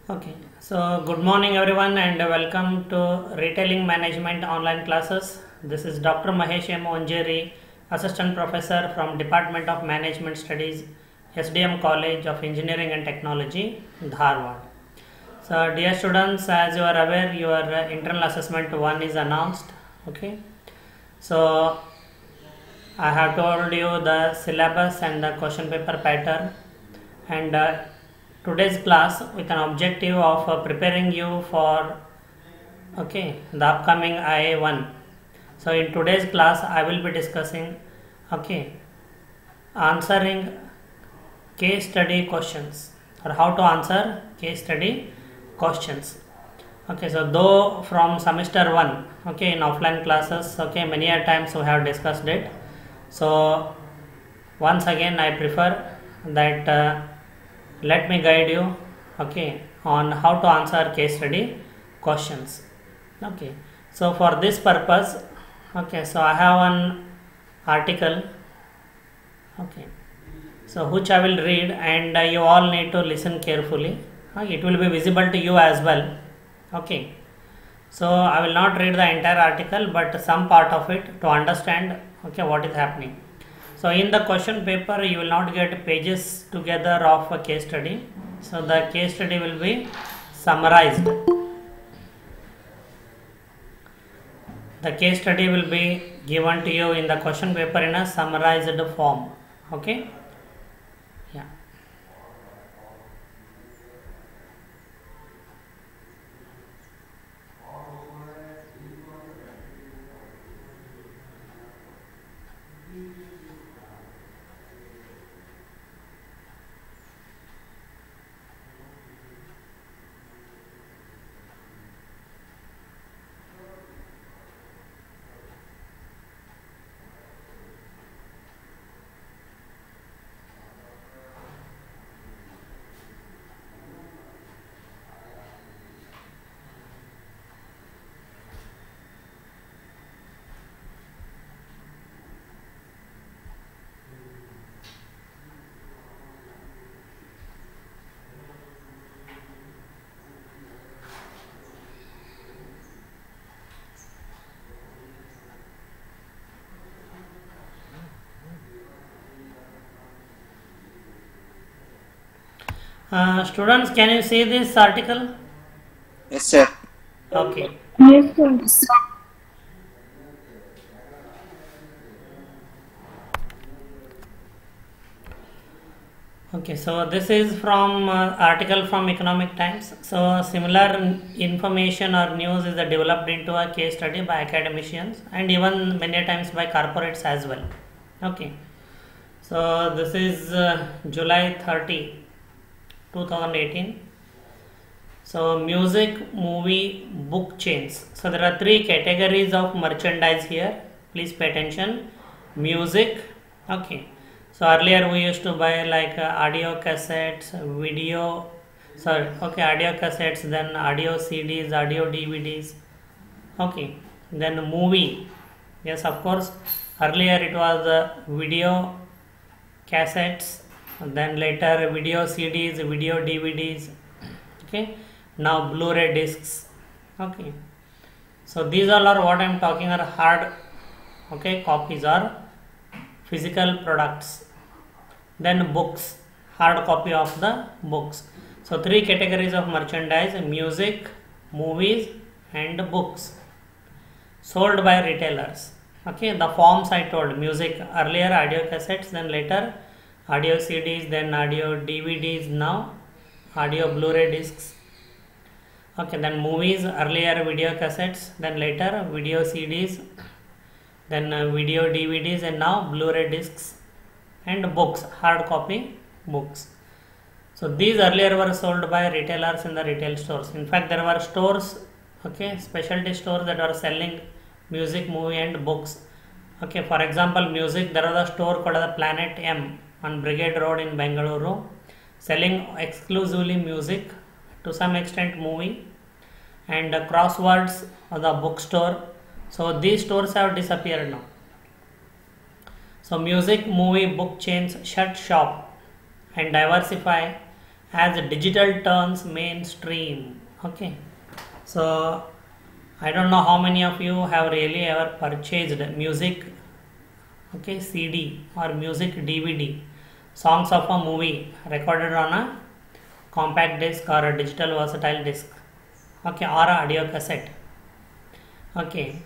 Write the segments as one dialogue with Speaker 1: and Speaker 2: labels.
Speaker 1: Okay, so good morning everyone and welcome to Retailing Management online classes. This is Dr. Mahesh M. Onjeri, Assistant Professor from Department of Management Studies, SDM College of Engineering and Technology, Dharwad. So dear students, as you are aware, your internal assessment 1 is announced. Okay, so I have told you the syllabus and the question paper pattern, and today's class with an objective of preparing you for the upcoming IA1. So in today's class I will be discussing answering case study questions, or how to answer case study questions. So though from semester 1 in offline classes many a times we have discussed it, so once again I prefer that let me guide you on how to answer case study questions. So for this purpose so I have an article so which I will read, and you all need to listen carefully. It will be visible to you as well. So I will not read the entire article but some part of it to understand what is happening. So in the question paper you will not get pages together of a case study. So the case study will be summarized. The case study will be given to you in the question paper in a summarized form. Yeah. Students, can you see this article?
Speaker 2: Yes, sir.
Speaker 1: Okay.
Speaker 3: Yes, sir.
Speaker 1: So this is from article from Economic Times. So similar information or news is developed into a case study by academicians and even many times by corporates as well. So this is July 30, 2018. So music, movie, book chains. So there are three categories of merchandise here. Please pay attention. Music. So earlier we used to buy like audio cassettes, audio cassettes, then audio CDs, audio DVDs. Then movie. Yes, of course. Earlier it was video cassettes, then later video CDs, video DVDs. Now Blu-ray discs. So these all are what I am talking are hard copies or physical products. Then books, hard copy of the books. So three categories of merchandise: music, movies and books, sold by retailers. The forms I told: music earlier audio cassettes, then later audio CDs, then audio DVDs, now audio Blu-ray discs. Then movies earlier video cassettes, then later video CDs, then video DVDs, and now Blu-ray discs. And books, hard copy books. So these earlier were sold by retailers in the retail stores. In fact, there were stores, specialty stores that are selling music, movie and books. For example, music, there was a store called the Planet M on Brigade Road in Bengaluru, selling exclusively music, to some extent movie, and Crosswords, the bookstore. So these stores have disappeared now. So music, movie, book chains shut shop and diversify as digital turns mainstream. Okay, so I don't know how many of you have really ever purchased music, okay, CD or music DVD, songs of a movie recorded on a compact disc or a digital versatile disc, okay, or a audio cassette, okay,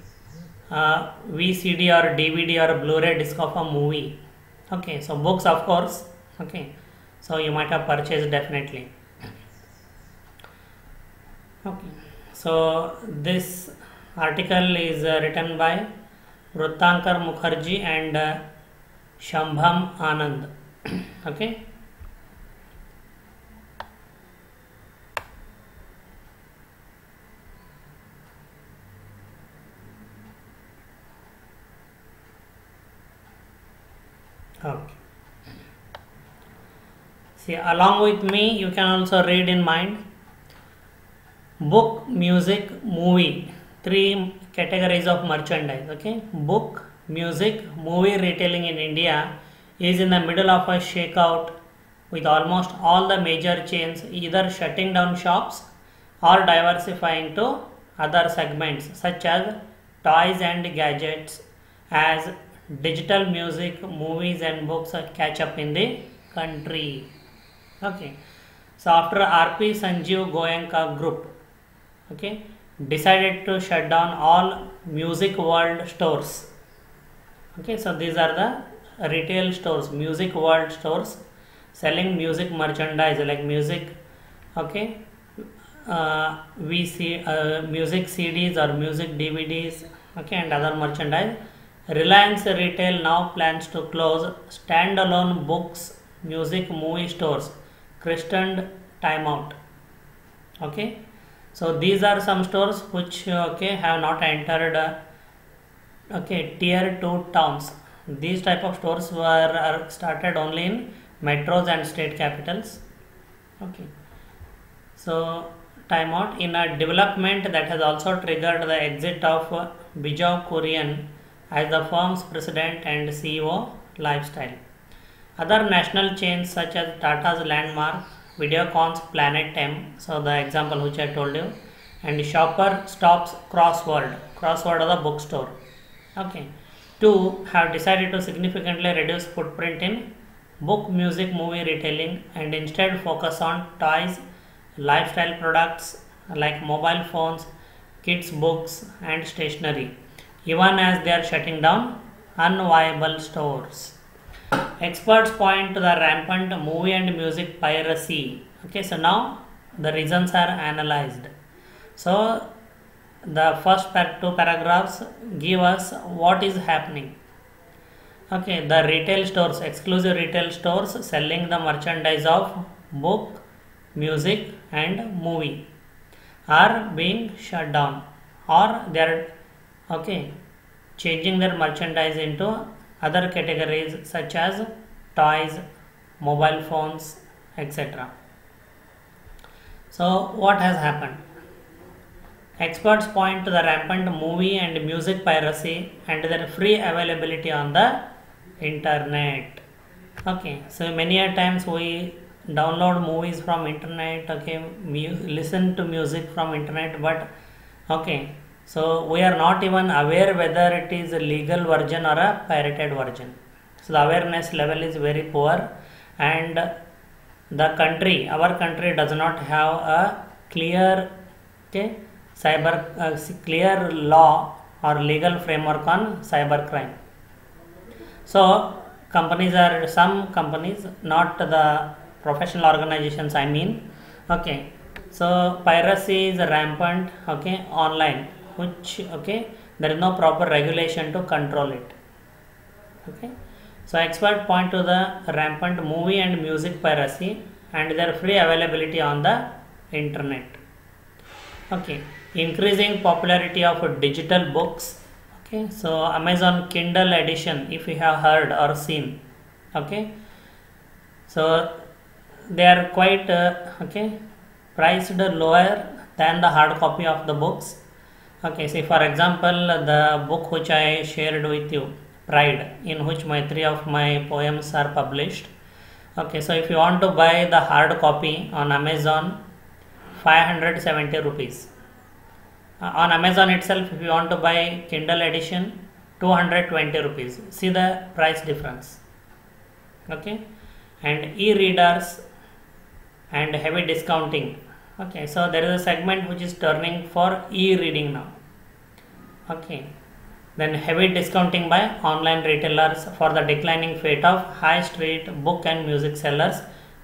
Speaker 1: VCD or DVD or a Blu-ray disc of a movie. Okay, so books, of course. Okay, so you might have purchased definitely. Okay, so this article is written by Vrutankar Mukherjee and Shambham Anand. Okay. Okay. See, along with me, you can also read in mind book, music, movie. Three categories of merchandise. Okay, book, music, movie retailing in India is in the middle of a shakeout, with almost all the major chains either shutting down shops or diversifying to other segments such as toys and gadgets, as digital music, movies and books catch up in the country. Okay, so after RP Sanjeev Goenka group, okay, decided to shut down all Music World stores. Okay, so these are the retail stores, Music World stores, selling music merchandise like music, okay, music CDs or music DVDs, okay, and other merchandise. Reliance Retail now plans to close standalone books, music, movie stores, christened Timeout. Okay, so these are some stores which have not entered tier 2 towns. These type of stores are started only in metros and state capitals. Okay, so Timeout in a development that has also triggered the exit of Bijou Kurian as the firm's president and CEO Lifestyle. Other national chains such as Tata's Landmark, Videocon's Planet M, so the example which I told you, and Shopper Stop's Crossword is the bookstore. Okay, two have decided to significantly reduce footprint in book, music, movie retailing and instead focus on toys, lifestyle products like mobile phones, kids books and stationery, even as they are shutting down unviable stores. Experts point to the rampant movie and music piracy. Okay, so now the reasons are analyzed. So the first two paragraphs give us what is happening. Okay, the retail stores, exclusive retail stores selling the merchandise of book, music and movie are being shut down, or they are changing their merchandise into other categories such as toys, mobile phones, etc. So what has happened? Experts point to the rampant movie and music piracy and their free availability on the internet. Okay, so many a times we download movies from internet, okay, listen to music from internet, but okay, so we are not even aware whether it is a legal version or a pirated version. So the awareness level is very poor, and the country, our country does not have a clear clear law or legal framework on cyber crime. So some companies, not the professional organizations I mean, okay, so piracy is rampant, okay, online, which there is no proper regulation to control it. Okay, so experts point to the rampant movie and music piracy and their free availability on the internet. Okay, increasing popularity of digital books. Okay, so Amazon Kindle edition, if you have heard or seen, okay, so they are quite priced lower than the hard copy of the books. Okay, see, for example, the book which I shared with you, Pride, in which three of my poems are published. Okay, so if you want to buy the hard copy on Amazon, 570 rupees. On Amazon itself, if you want to buy Kindle edition, 220 rupees. See the price difference. Okay, and e-readers and heavy discounting. Okay, so there is a segment which is turning for e-reading now. Okay, then heavy discounting by online retailers for the declining fate of high street book and music sellers,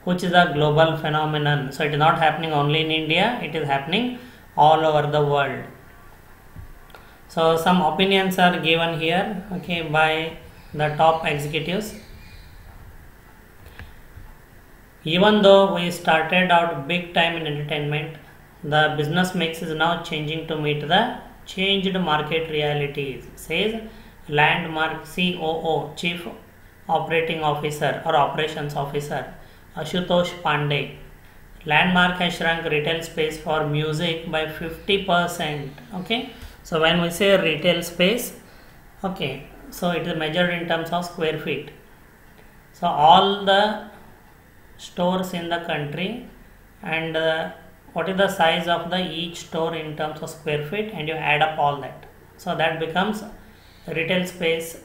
Speaker 1: which is a global phenomenon. So it is not happening only in India, it is happening all over the world. So some opinions are given here, okay, by the top executives. Even though we started out big time in entertainment, the business mix is now changing to meet the changed market realities, says Landmark COO, Chief Operating Officer or Operations Officer, Ashutosh Pandey. Landmark has shrunk retail space for music by 50%. Okay, so when we say retail space, okay, so it is measured in terms of square feet. So all the stores in the country and what is the size of the each store in terms of square feet, and you add up all that, so that becomes retail space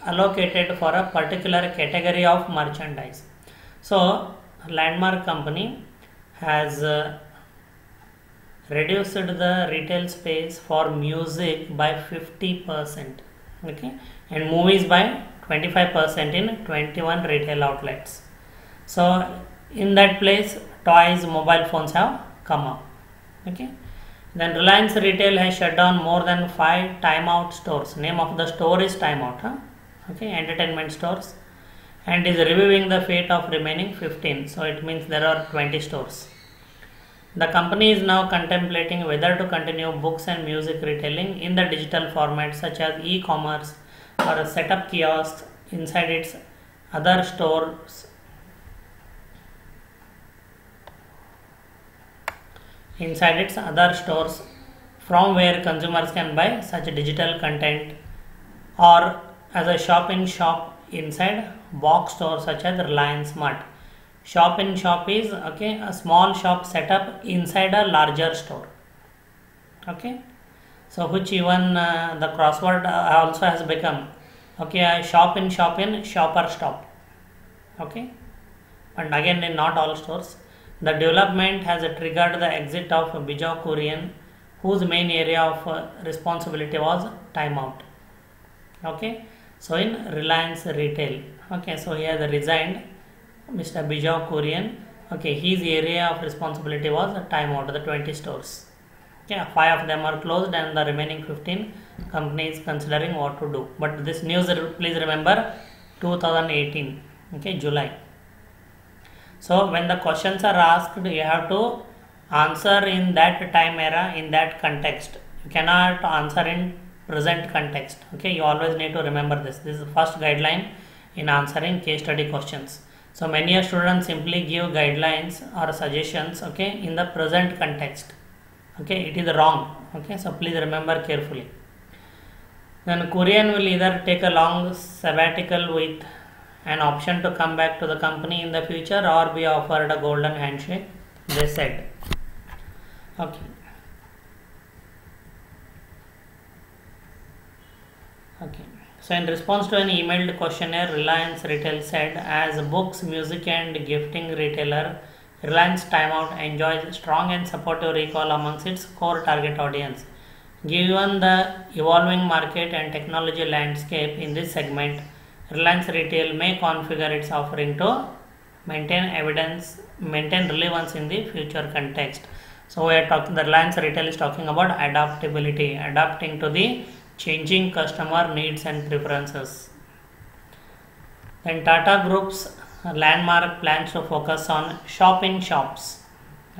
Speaker 1: allocated for a particular category of merchandise. So Landmark company has reduced the retail space for music by 50%, okay, and movies by 25% in 21 retail outlets. So in that place, toys, mobile phones have come up. Okay. Then Reliance Retail has shut down more than 5 Timeout stores. Name of the store is Timeout. Huh? Okay, entertainment stores, and is reviewing the fate of remaining 15. So it means there are 20 stores. The company is now contemplating whether to continue books and music retailing in the digital format, such as e-commerce, or set up kiosks inside its other stores. Inside its other stores, from where consumers can buy such digital content, or as a shop-in-shop inside box stores such as Reliance Mart. Shop-in-shop is, okay, a small shop set up inside a larger store. Okay, so which even the crossword also has become, okay, a shop-in-shop in shopper stop. Okay, and again in not all stores. The development has triggered the exit of Bijou Kurian, whose main area of responsibility was Timeout. Okay, so in Reliance Retail, okay, so he has resigned, Mr. Bijou Kurian. Okay, his area of responsibility was Timeout, the 20 stores. Okay, 5 of them are closed, and the remaining 15 companies considering what to do. But this news, please remember, 2018, okay, July. So when the questions are asked, you have to answer in that time era, in that context. You cannot answer in present context. Okay, you always need to remember this. This is the first guideline in answering case study questions. So many students simply give guidelines or suggestions, okay, in the present context. Okay, it is wrong. Okay, so please remember carefully. Then Kurian will either take a long sabbatical with an option to come back to the company in the future, or be offered a golden handshake, they said. Okay. Okay. So in response to an emailed questionnaire, Reliance Retail said, as books, music and gifting retailer, Reliance Timeout enjoys strong and supportive recall amongst its core target audience. Given the evolving market and technology landscape in this segment, Reliance Retail may configure its offering to maintain relevance in the future context. So we are talking, the Reliance Retail is talking about adaptability, adapting to the changing customer needs and preferences. Then Tata Group's Landmark plans to focus on shop-in-shops,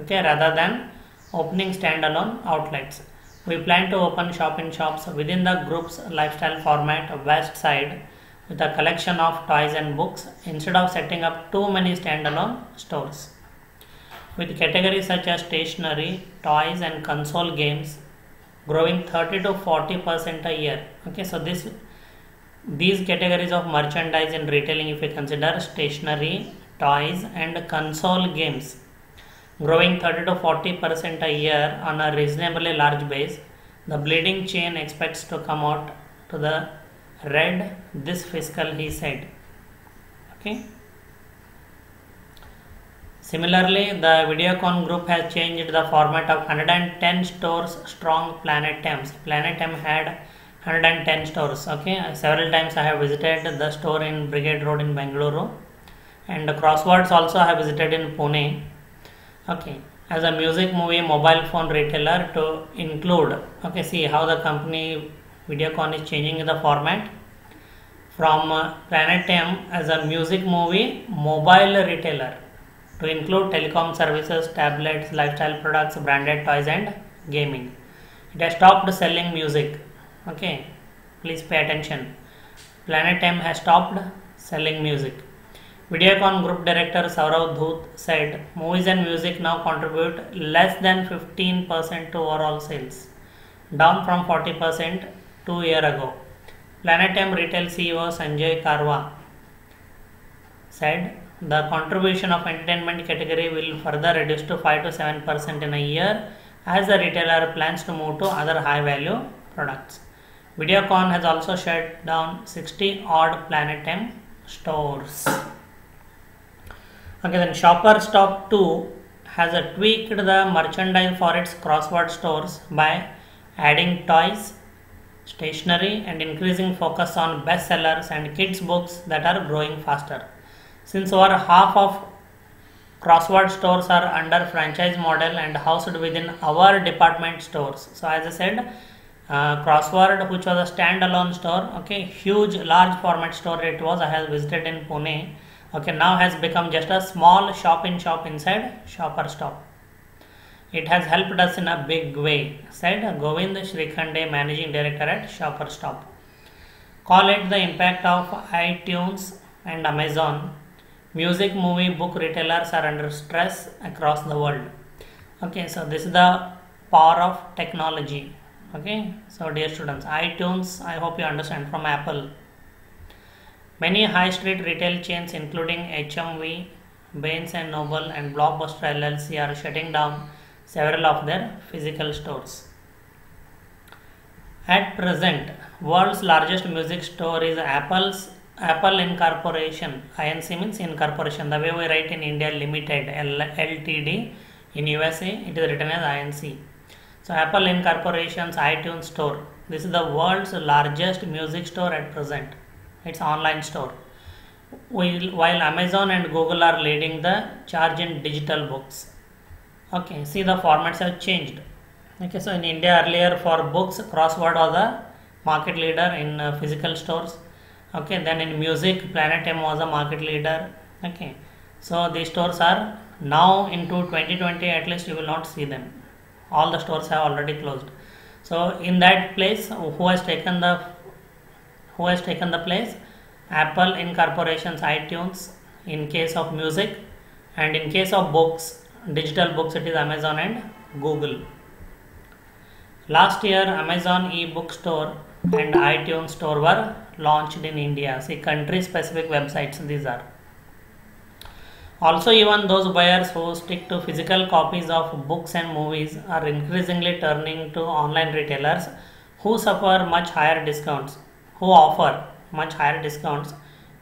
Speaker 1: okay, rather than opening standalone outlets. We plan to open shop-in-shops within the group's lifestyle format West Side, with a collection of toys and books, instead of setting up too many standalone stores. With categories such as stationery, toys and console games growing 30 to 40% a year. Okay, so these categories of merchandise in retailing, if we consider stationery, toys, and console games, growing 30 to 40% a year on a reasonably large base. The bleeding chain expects to come out to the red this fiscal, he said. Okay. Similarly, the Videocon group has changed the format of 110 stores strong Planet Thames. Planet M had 110 stores. Okay, several times I have visited the store in Brigade Road in Bengaluru, and Crosswords also I have visited in Pune. Okay, as a music, movie, mobile phone retailer to include. Okay, see how the company Videocon is changing the format from Planet M as a music, movie, mobile retailer to include telecom services, tablets, lifestyle products, branded toys, and gaming. It has stopped selling music. Okay, please pay attention. Planet M has stopped selling music. Videocon Group Director Saurav Dhoot said movies and music now contribute less than 15% to overall sales, down from 40% 2 years ago. Planet M retail CEO Sanjay Karwa said the contribution of entertainment category will further reduce to 5 to 7% in a year as the retailer plans to move to other high value products. Videocon has also shut down 60 odd Planet M stores. Okay, then Shopper Stop 2 has tweaked the merchandise for its crossword stores by adding toys, stationery, and increasing focus on bestsellers and kids books that are growing faster. Since over half of crossword stores are under franchise model and housed within our department stores. So as I said, crossword, which was a standalone store, okay, huge large format store it was, I have visited in Pune, okay, now has become just a small shop in shop inside Shopper Stop. It has helped us in a big way, said Govind Srikhande, managing director at Shopper Stop. Call it the impact of iTunes and Amazon. Music, movie, book retailers are under stress across the world. Okay, so this is the power of technology. Okay, so dear students, iTunes, I hope you understand, from Apple. Many high street retail chains including HMV, Baines and Noble, and Blockbuster LLC are shutting down several of their physical stores. At present, world's largest music store is Apple Incorporation. INC means incorporation. The way we write in India Limited, LTD. In USA, it is written as INC. So Apple Incorporation's iTunes store. This is the world's largest music store at present. It's online store. While Amazon and Google are leading the charge in digital books. Okay, see the formats have changed. Okay, so in India earlier for books, Crossword was a market leader in physical stores. Okay, then in music, Planet M was a market leader. Okay, so these stores are now into 2020, at least you will not see them. All the stores have already closed. So in that place, who has taken the place? Apple Incorporation's iTunes in case of music, and in case of books, digital books, it is Amazon and Google. Last year, Amazon e-book store and iTunes store were launched in India. See, country specific websites these are. Also, even those buyers who stick to physical copies of books and movies are increasingly turning to online retailers who offer much higher discounts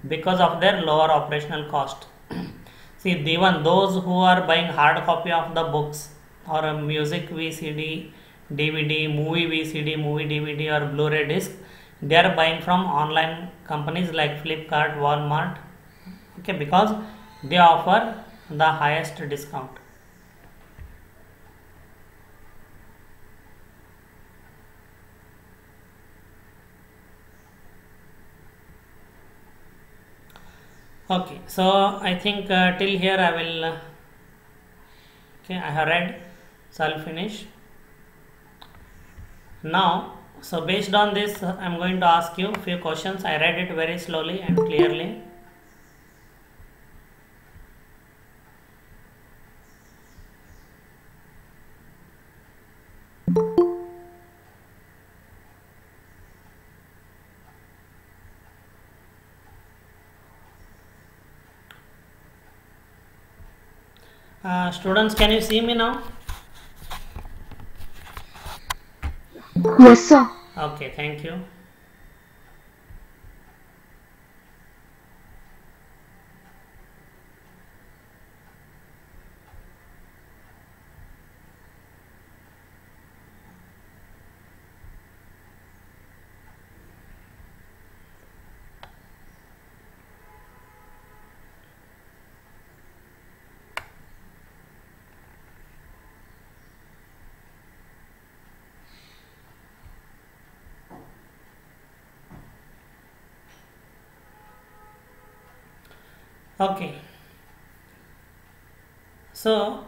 Speaker 1: because of their lower operational cost. See, even those who are buying hard copy of the books or a music VCD, DVD, movie VCD, movie DVD or Blu-ray disc, they are buying from online companies like Flipkart, Walmart, okay, because they offer the highest discount. Okay, so I think till here I will okay, I have read, so I'll finish now. So based on this, I'm going to ask you few questions. I read it very slowly and clearly. Students, can you see me now?
Speaker 2: Yes, sir.
Speaker 1: Okay, thank you. Okay, so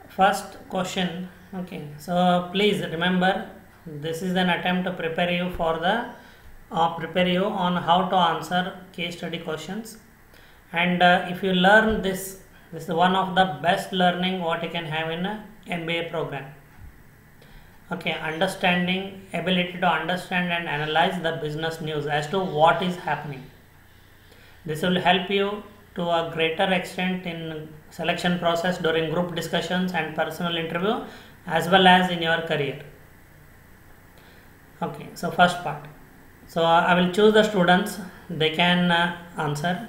Speaker 1: first question. Okay, so please remember, this is an attempt to prepare you for the prepare you on how to answer case study questions. And if you learn this is one of the best learning what you can have in a MBA program. Okay, understanding, ability to understand and analyze the business news as to what is happening. This will help you to a greater extent in selection process during group discussions and personal interview, as well as in your career. Okay, so first part. So I will choose the students, they can answer.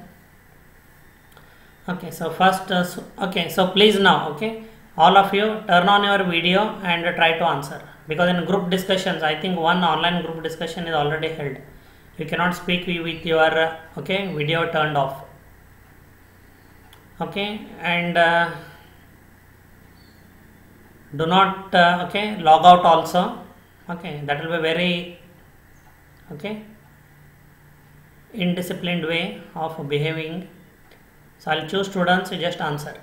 Speaker 1: Okay, so first, okay, so please now, okay, all of you turn on your video and try to answer, because in group discussions, I think one online group discussion is already held. You cannot speak with your okay video turned off. Okay, and do not okay log out also. Okay, that will be very okay indisciplined way of behaving. So I'll choose students to just answer.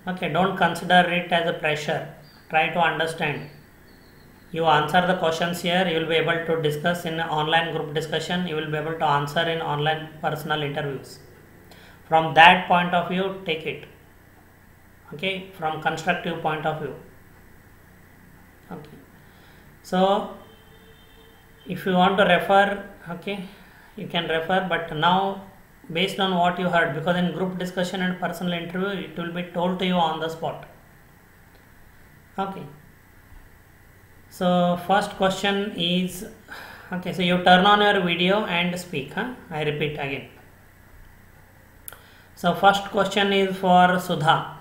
Speaker 1: Okay, don't consider it as a pressure. Try to understand. You answer the questions here, you will be able to discuss in online group discussion, you will be able to answer in online personal interviews. From that point of view, take it. Okay, from constructive point of view. Okay, so if you want to refer, okay, you can refer, but now based on what you heard, because in group discussion and personal interview it will be told to you on the spot. Okay, so first question is, okay, so you turn on your video and speak. I repeat again. So first question is for Sudha.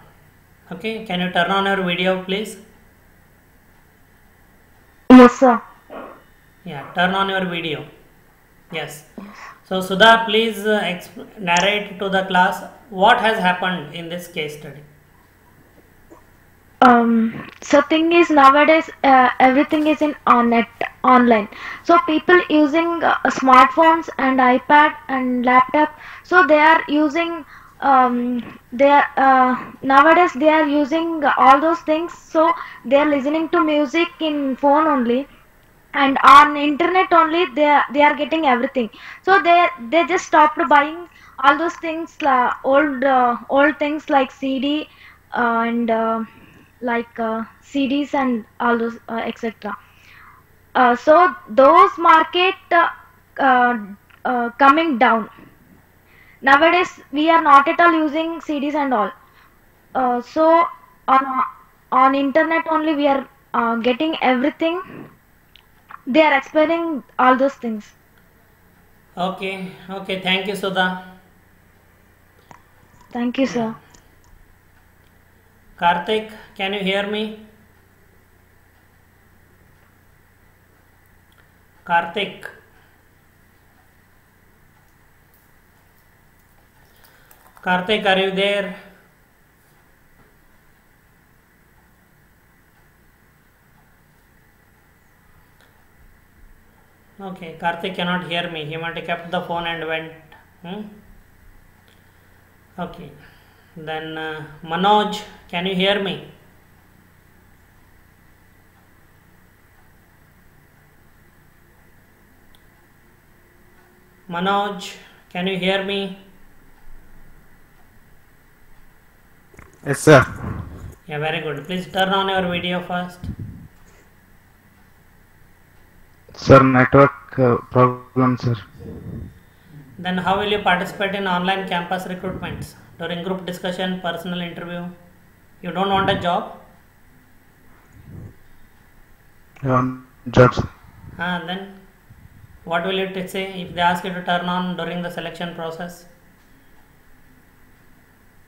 Speaker 1: Okay, can you turn on your video please?
Speaker 2: Yes, sir.
Speaker 1: Yeah, turn on your video. Yes. So Sudha, please narrate to the class what has happened in this case study.
Speaker 2: So thing is nowadays everything is in on net online. So people using smartphones and iPad and laptop. So they are using they are nowadays they are using all those things. So they are listening to music in phone only, and on internet only they are getting everything. So they just stopped buying all those things, old things like CD and like CDs and all those etc. So those market coming down. Nowadays we are not at all using CDs and all. So on internet only we are getting everything. They are explaining all those things.
Speaker 1: Okay, okay, thank you Sudha.
Speaker 2: Thank you, sir.
Speaker 1: Karthik, can you hear me? Karthik. Karthik, are you there? Okay, Karthik cannot hear me. He might have kept the phone and went. Okay. Then Manoj, can you hear me? Manoj, can you hear me?
Speaker 3: Yes, sir.
Speaker 1: Yeah, very good. Please turn on your video first.
Speaker 3: Sir, network problem, sir.
Speaker 1: Then how will you participate in online campus recruitments? during group discussion, personal interview. You don't want a job?
Speaker 3: Jobs.
Speaker 1: Then what will you say if they ask you to turn on during the selection process?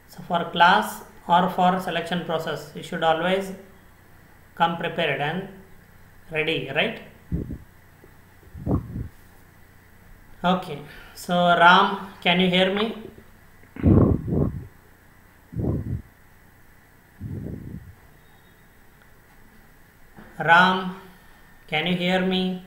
Speaker 1: So for class or for selection process, you should always come prepared and ready, right? Okay, so Ram, can you hear me? Ram, can you hear me?